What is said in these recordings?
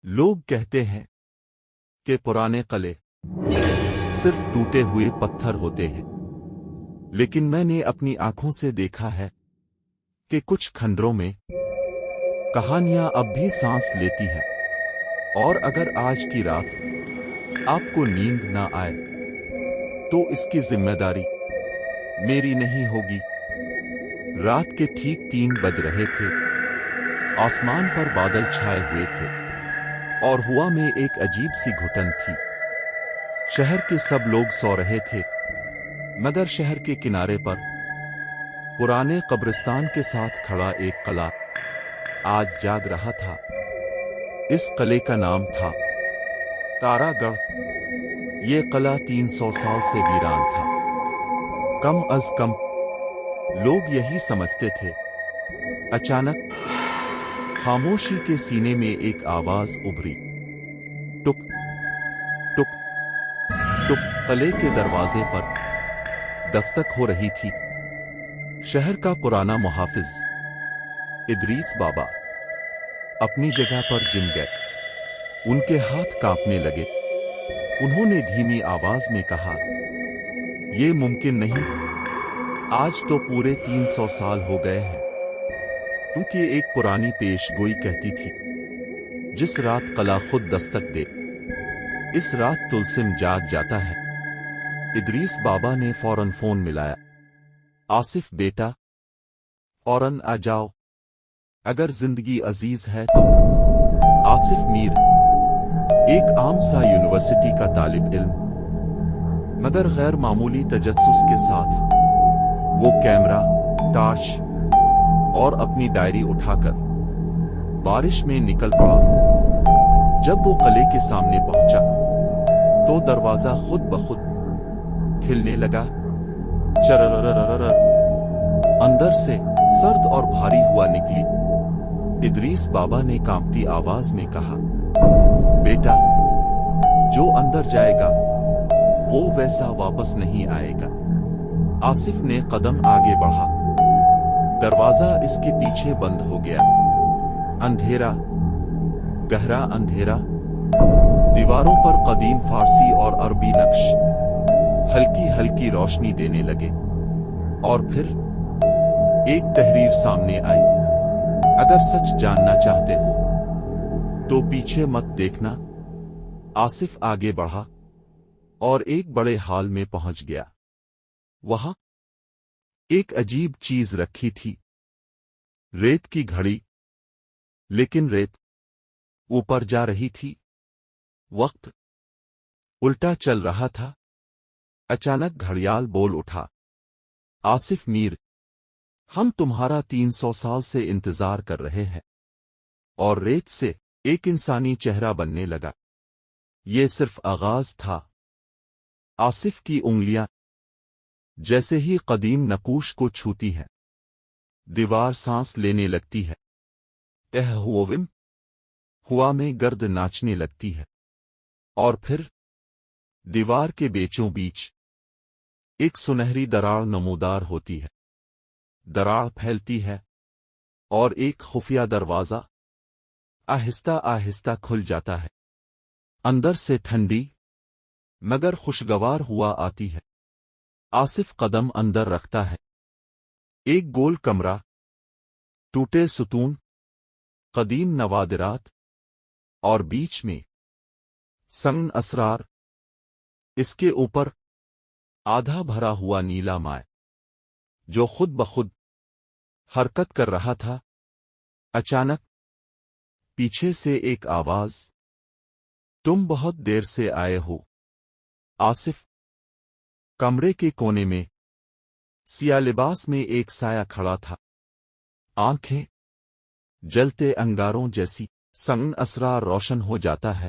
لوگ کہتے ہیں کہ پرانے قلعے صرف ٹوٹے ہوئے پتھر ہوتے ہیں، لیکن میں نے اپنی آنکھوں سے دیکھا ہے کہ کچھ کھنڈروں میں کہانیاں اب بھی سانس لیتی ہیں۔ اور اگر آج کی رات آپ کو نیند نہ آئے تو اس کی ذمہ داری میری نہیں ہوگی۔ رات کے ٹھیک 3 بج رہے تھے، آسمان پر بادل چھائے ہوئے تھے اور ہوا میں ایک عجیب سی گھٹن تھی۔ شہر کے سب لوگ سو رہے تھے، مگر شہر کے کنارے پر پرانے قبرستان کے ساتھ کھڑا ایک قلعہ آج جاگ رہا تھا۔ اس قلعے کا نام تھا تارا گڑھ۔ یہ قلعہ 300 سال سے ویران تھا۔ کم از کم لوگ یہی سمجھتے تھے۔ اچانک خاموشی کے سینے میں ایک آواز ابھری، ٹک ٹک ٹک۔ قلعے کے دروازے پر دستک ہو رہی تھی۔ شہر کا پرانا محافظ ادریس بابا اپنی جگہ پر جم گئے۔ ان کے ہاتھ کانپنے لگے۔ انہوں نے دھیمی آواز میں کہا، یہ ممکن نہیں، آج تو پورے 300 سال ہو گئے ہیں۔ کیونکہ ایک پرانی پیش گوئی کہتی تھی، جس رات قلعہ خود دستک دے، اس رات طلسم جاگ جاتا ہے۔ ادریس بابا نے فوراً فون ملایا۔ آصف بیٹا، فوراً آ جاؤ، اگر زندگی عزیز ہے تو۔ آصف میر ایک عام سا یونیورسٹی کا طالب علم، مگر غیر معمولی تجسس کے ساتھ وہ کیمرہ، ٹارچ اور اپنی ڈائری اٹھا کر بارش میں نکل پڑا۔ جب وہ قلعے کے سامنے پہنچا تو دروازہ خود بخود کھلنے لگا۔ چررررررر، اندر سے سرد اور بھاری ہوا نکلی۔ ادریس بابا نے کانپتی آواز میں کہا، بیٹا، جو اندر جائے گا وہ ویسا واپس نہیں آئے گا۔ آصف نے قدم آگے بڑھا۔ دروازہ اس کے پیچھے بند ہو گیا۔ اندھیرا، گہرا اندھیرا۔ دیواروں پر قدیم فارسی اور عربی نقش ہلکی ہلکی روشنی دینے لگے۔ اور پھر ایک تحریر سامنے آئی، اگر سچ جاننا چاہتے ہو تو پیچھے مت دیکھنا۔ آصف آگے بڑھا اور ایک بڑے ہال میں پہنچ گیا۔ وہاں ایک عجیب چیز رکھی تھی، ریت کی گھڑی، لیکن ریت اوپر جا رہی تھی، وقت الٹا چل رہا تھا۔ اچانک گھڑیال بول اٹھا، آصف میر، ہم تمہارا 300 سال سے انتظار کر رہے ہیں۔ اور ریت سے ایک انسانی چہرہ بننے لگا۔ یہ صرف آغاز تھا۔ آصف کی انگلیاں جیسے ہی قدیم نقوش کو چھوتی ہیں، دیوار سانس لینے لگتی ہے۔ ہوا میں گرد ناچنے لگتی ہے۔ اور پھر دیوار کے بیچوں بیچ ایک سنہری دراڑ نمودار ہوتی ہے۔ دراڑ پھیلتی ہے اور ایک خفیہ دروازہ آہستہ آہستہ کھل جاتا ہے۔ اندر سے ٹھنڈی مگر خوشگوار ہوا آتی ہے۔ آصف قدم اندر رکھتا ہے۔ ایک گول کمرہ، ٹوٹے ستون، قدیم نوادرات، اور بیچ میں سنگ اسرار۔ اس کے اوپر آدھا بھرا ہوا نیلا مائع جو خود بخود حرکت کر رہا تھا۔ اچانک پیچھے سے ایک آواز، تم بہت دیر سے آئے ہو۔ آصف کمرے کے کونے میں سیاہ لباس میں ایک سایہ کھڑا تھا، آنکھیں جلتے انگاروں جیسی۔ سنگ اسرار روشن ہو جاتا ہے،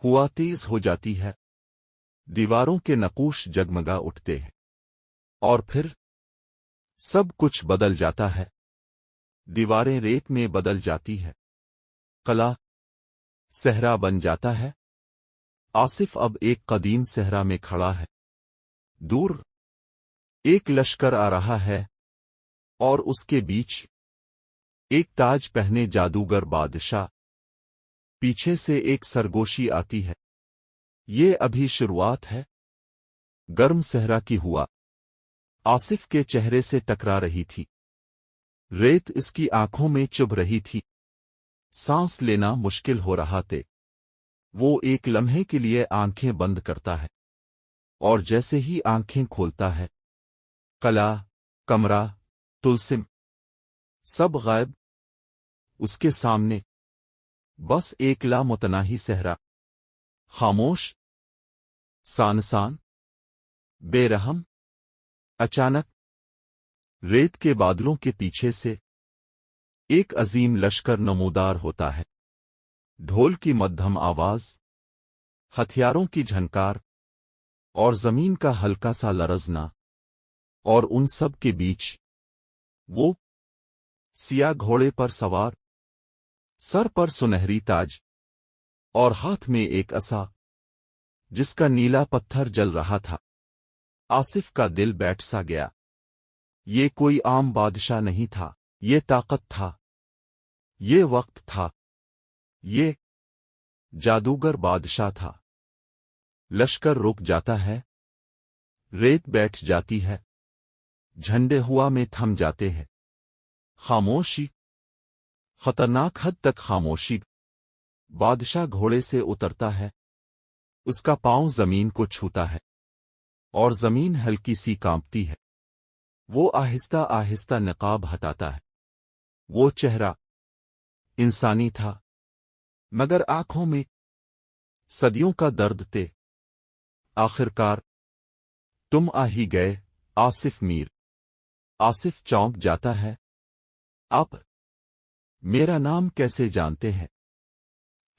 ہوا تیز ہو جاتی ہے، دیواروں کے نقوش جگمگا اٹھتے ہیں، اور پھر سب کچھ بدل جاتا ہے۔ دیواریں ریت میں بدل جاتی ہے، قلعہ صحرا بن جاتا ہے۔ آصف اب ایک قدیم صحرا میں کھڑا ہے۔ دور ایک لشکر آ رہا ہے اور اس کے بیچ ایک تاج پہنے جادوگر بادشاہ پیچھے سے ایک سرگوشی آتی ہے۔ یہ ابھی شروعات ہے۔ گرم صحرا کی ہوا آصف کے چہرے سے ٹکرا رہی تھی۔ ریت اس کی آنکھوں میں چبھ رہی تھی۔ سانس لینا مشکل ہو رہا تھے۔ وہ ایک لمحے کے لیے آنکھیں بند کرتا ہے، اور جیسے ہی آنکھیں کھولتا ہے، قلعہ، کمرہ، طلسم سب غائب۔ اس کے سامنے بس ایک لامتناہی صحرا، خاموش، سانسان، بے رحم۔ اچانک ریت کے بادلوں کے پیچھے سے ایک عظیم لشکر نمودار ہوتا ہے۔ ڈھول کی مدھم آواز، ہتھیاروں کی جھنکار، اور زمین کا ہلکا سا لرزنا، اور ان سب کے بیچ وہ سیاہ گھوڑے پر سوار، سر پر سنہری تاج، اور ہاتھ میں ایک عصا جس کا نیلا پتھر جل رہا تھا۔ آصف کا دل بیٹھ سا گیا۔ یہ کوئی عام بادشاہ نہیں تھا، یہ طاقت تھا، یہ وقت تھا، یہ جادوگر بادشاہ تھا۔ لشکر رک جاتا ہے، ریت بیٹھ جاتی ہے، جھنڈے ہوا میں تھم جاتے ہیں۔ خاموشی، خطرناک حد تک خاموشی۔ بادشاہ گھوڑے سے اترتا ہے، اس کا پاؤں زمین کو چھوتا ہے، اور زمین ہلکی سی کانپتی ہے۔ وہ آہستہ آہستہ نقاب ہٹاتا ہے۔ وہ چہرہ انسانی تھا، مگر آنکھوں میں صدیوں کا درد تھے۔ آخرکار تم آ ہی گئے، آصف میر۔ آصف چونک جاتا ہے۔ آپ میرا نام کیسے جانتے ہیں؟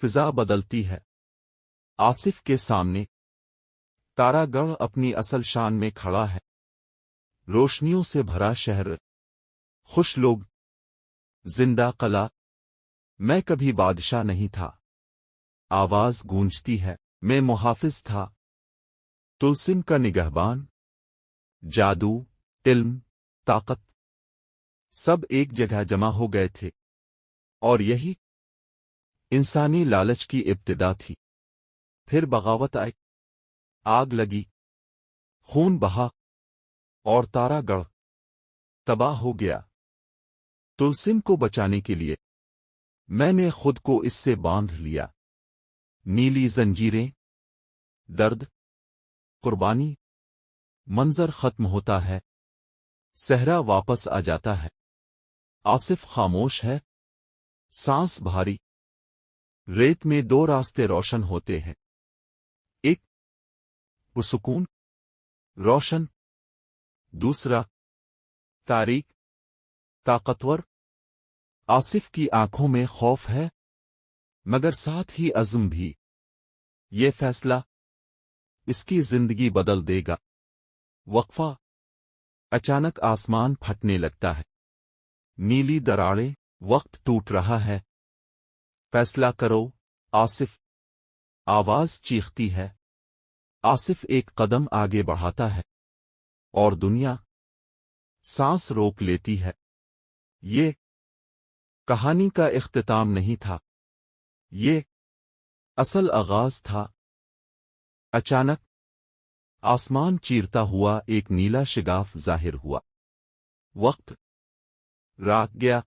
فضا بدلتی ہے۔ آصف کے سامنے تارا گڑھ اپنی اصل شان میں کھڑا ہے۔ روشنیوں سے بھرا شہر، خوش لوگ، زندہ قلعہ۔ میں کبھی بادشاہ نہیں تھا۔ آواز گونجتی ہے، میں محافظ تھا، طلسم کا نگہبان۔ جادو، علم، طاقت سب ایک جگہ جمع ہو گئے تھے، اور یہی انسانی لالچ کی ابتدا تھی۔ پھر بغاوت آئی، آگ لگی، خون بہا، اور تارا گڑھ تباہ ہو گیا۔ طلسم کو بچانے کے لیے میں نے خود کو اس سے باندھ لیا۔ نیلی زنجیریں، درد، قربانی۔ منظر ختم ہوتا ہے، صحرا واپس آ جاتا ہے۔ آصف خاموش ہے، سانس بھاری۔ ریت میں دو راستے روشن ہوتے ہیں، ایک پرسکون، روشن، دوسرا تاریک، طاقتور۔ آصف کی آنکھوں میں خوف ہے، مگر ساتھ ہی عزم بھی۔ یہ فیصلہ اس کی زندگی بدل دے گا۔ وقفہ، اچانک آسمان پھٹنے لگتا ہے۔ نیلی دراڑیں، وقت ٹوٹ رہا ہے۔ فیصلہ کرو، آصف۔ آواز چیختی ہے۔ آصف ایک قدم آگے بڑھاتا ہے، اور دنیا سانس روک لیتی ہے۔ یہ کہانی کا اختتام نہیں تھا، یہ اصل آغاز تھا۔ اچانک آسمان چیرتا ہوا ایک نیلا شگاف ظاہر ہوا۔ وقت رک گیا۔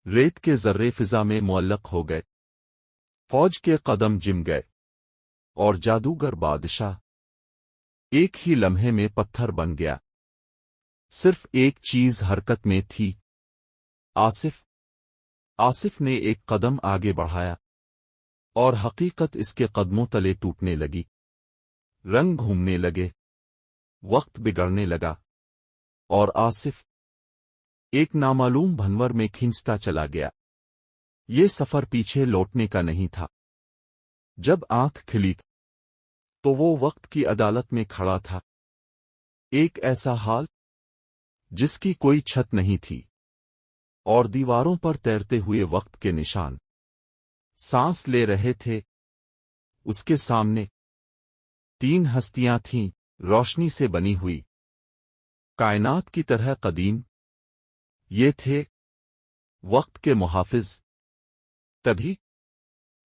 ریت کے ذرے فضا میں معلق ہو گئے، فوج کے قدم جم گئے، اور جادوگر بادشاہ ایک ہی لمحے میں پتھر بن گیا۔ صرف ایک چیز حرکت میں تھی، آصف۔ آصف نے ایک قدم آگے بڑھایا، اور حقیقت اس کے قدموں تلے ٹوٹنے لگی۔ رنگ گھومنے لگے، وقت بگڑنے لگا، اور آصف ایک نامعلوم بھنور میں کھنچتا چلا گیا۔ یہ سفر پیچھے لوٹنے کا نہیں تھا۔ جب آنکھ کھلی تو وہ وقت کی عدالت میں کھڑا تھا۔ ایک ایسا حال جس کی کوئی چھت نہیں تھی، اور دیواروں پر تیرتے ہوئے وقت کے نشان سانس لے رہے تھے۔ اس کے سامنے تین ہستیاں تھیں، روشنی سے بنی ہوئی، کائنات کی طرح قدیم۔ یہ تھے وقت کے محافظ۔ تبھی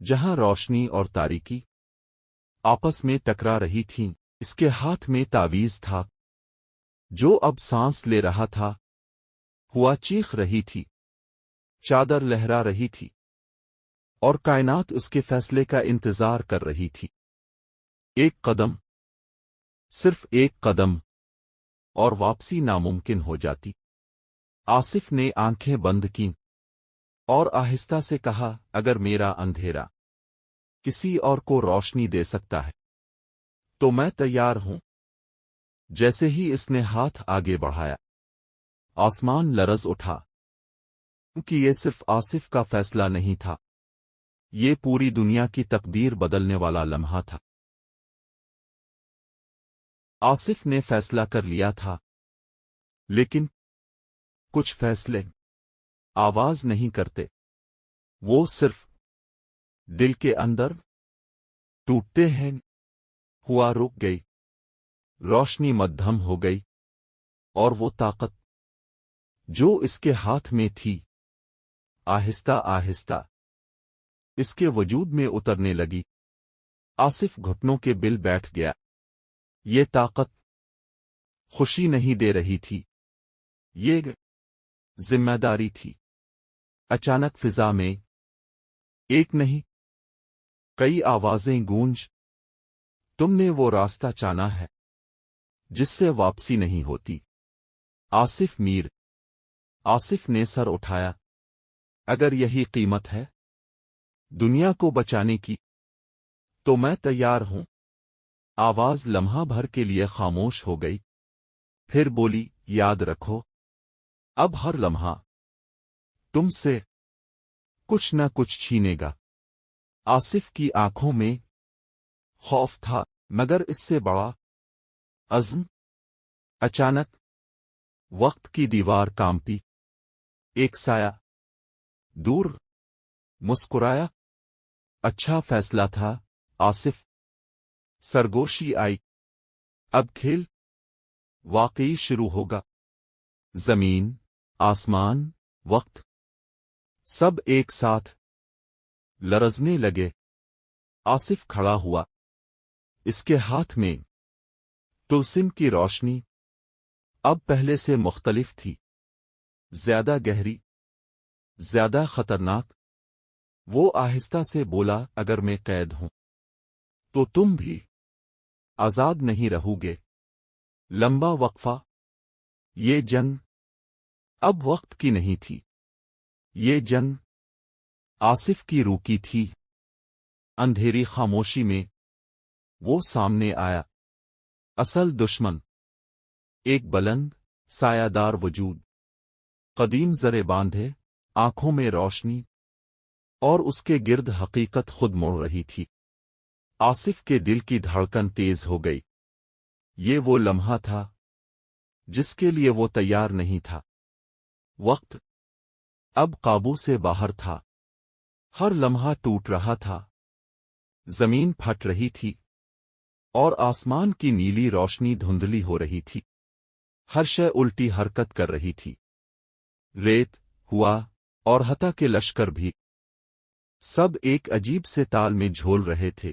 جہاں روشنی اور تاریکی آپس میں ٹکرا رہی تھیں، اس کے ہاتھ میں تعویذ تھا جو اب سانس لے رہا تھا، ہوا چیخ رہی تھی، چادر لہرا رہی تھی، اور کائنات اس کے فیصلے کا انتظار کر رہی تھی۔ ایک قدم، صرف ایک قدم، اور واپسی ناممکن ہو جاتی۔ آصف نے آنکھیں بند کیں اور آہستہ سے کہا، اگر میرا اندھیرا کسی اور کو روشنی دے سکتا ہے تو میں تیار ہوں۔ جیسے ہی اس نے ہاتھ آگے بڑھایا، آسمان لرز اٹھا، کیونکہ یہ صرف آصف کا فیصلہ نہیں تھا، یہ پوری دنیا کی تقدیر بدلنے والا لمحہ تھا۔ آصف نے فیصلہ کر لیا تھا، لیکن کچھ فیصلے آواز نہیں کرتے، وہ صرف دل کے اندر ٹوٹتے ہیں۔ ہوا رک گئی، روشنی مدھم ہو گئی، اور وہ طاقت جو اس کے ہاتھ میں تھی آہستہ آہستہ اس کے وجود میں اترنے لگی۔ آصف گھٹنوں کے بل بیٹھ گیا۔ یہ طاقت خوشی نہیں دے رہی تھی، یہ ذمہ داری تھی۔ اچانک فضا میں ایک نہیں، کئی آوازیں گونج، تم نے وہ راستہ چانا ہے جس سے واپسی نہیں ہوتی۔ آصف میر، آصف نے سر اٹھایا، اگر یہی قیمت ہے دنیا کو بچانے کی تو میں تیار ہوں۔ آواز لمحہ بھر کے لیے خاموش ہو گئی، پھر بولی، یاد رکھو، اب ہر لمحہ تم سے کچھ نہ کچھ چھینے گا۔ آصف کی آنکھوں میں خوف تھا، مگر اس سے بڑا عزم۔ اچانک وقت کی دیوار کانپی، ایک سایہ دور مسکرایا۔ اچھا فیصلہ تھا آصف، سرگوشی آئی، اب کھیل واقعی شروع ہوگا۔ زمین، آسمان، وقت، سب ایک ساتھ لرزنے لگے۔ آصف کھڑا ہوا، اس کے ہاتھ میں طلسم کی روشنی اب پہلے سے مختلف تھی، زیادہ گہری، زیادہ خطرناک۔ وہ آہستہ سے بولا، اگر میں قید ہوں تو تم بھی آزاد نہیں رہو گے۔ لمبا وقفہ، یہ جنگ اب وقت کی نہیں تھی، یہ جنگ آصف کی روح کی تھی۔ اندھیری خاموشی میں وہ سامنے آیا، اصل دشمن، ایک بلند سایہ دار وجود، قدیم زرے باندھے، آنکھوں میں روشنی، اور اس کے گرد حقیقت خود مڑ رہی تھی۔ آصف کے دل کی دھڑکن تیز ہو گئی۔ یہ وہ لمحہ تھا جس کے لیے وہ تیار نہیں تھا۔ وقت اب قابو سے باہر تھا، ہر لمحہ ٹوٹ رہا تھا، زمین پھٹ رہی تھی، اور آسمان کی نیلی روشنی دھندلی ہو رہی تھی۔ ہر شے الٹی حرکت کر رہی تھی، ریت، ہوا، اور حتی کے لشکر بھی، سب ایک عجیب سے تال میں جھول رہے تھے۔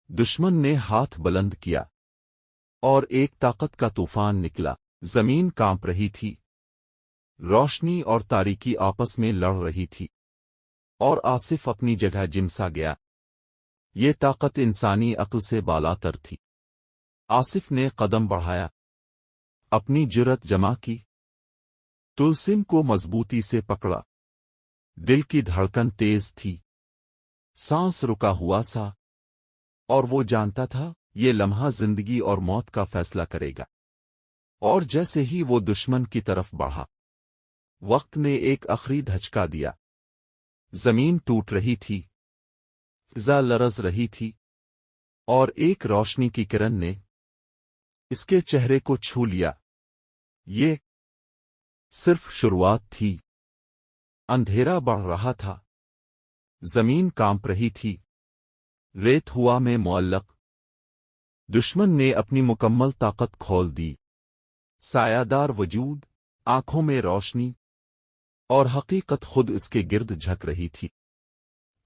دشمن نے ہاتھ بلند کیا، اور ایک طاقت کا طوفان نکلا۔ زمین کانپ رہی تھی، روشنی اور تاریکی آپس میں لڑ رہی تھی، اور آصف اپنی جگہ جمسا گیا۔ یہ طاقت انسانی عقل سے بالا تر تھی۔ آصف نے قدم بڑھایا، اپنی جرأت جمع کی، طلسم کو مضبوطی سے پکڑا۔ دل کی دھڑکن تیز تھی، سانس رکا ہوا سا، اور وہ جانتا تھا یہ لمحہ زندگی اور موت کا فیصلہ کرے گا۔ اور جیسے ہی وہ دشمن کی طرف بڑھا، وقت نے ایک آخری دھچکا دیا۔ زمین ٹوٹ رہی تھی، فضا لرز رہی تھی، اور ایک روشنی کی کرن نے اس کے چہرے کو چھو لیا۔ یہ صرف شروعات تھی۔ اندھیرا بڑھ رہا تھا، زمین کانپ رہی تھی، ریت ہوا میں معلق۔ دشمن نے اپنی مکمل طاقت کھول دی۔ سایہ دار وجود، آنکھوں میں روشنی، اور حقیقت خود اس کے گرد جھک رہی تھی۔